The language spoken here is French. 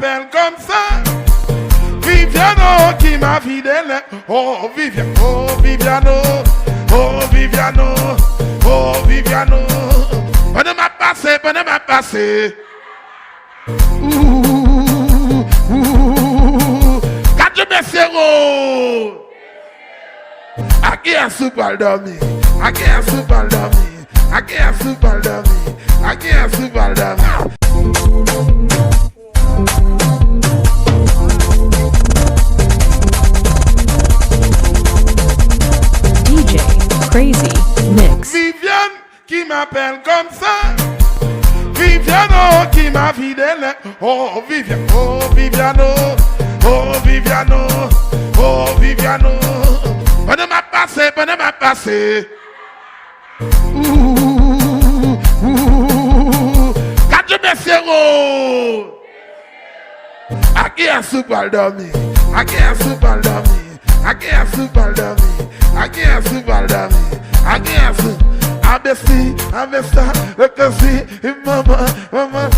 m'appelle comme ça. Viviano qui m'a vidé le. Oh Viviano, oh Viviano, oh Viviano, oh Viviano. Bonne m'a passé, bonne m'a passé. Quand je me serre, aqui é super dummy, aqui é super dummy, aqui é super dummy, aqui é super dummy. DJ Crazy Mix. Viviane qui m'appelle comme ça. Viviano qui m'a vidé le. Oh Viviano, oh Viviano, oh Viviano, oh Viviano. Bonne m'a passé, bonne m'a passé. Quand je me serre, aqui é super dummy, aqui é super dummy, aqui é super dummy, aqui é super dummy, aqui é super. ABC, abesta, eu cansi, mama, mama,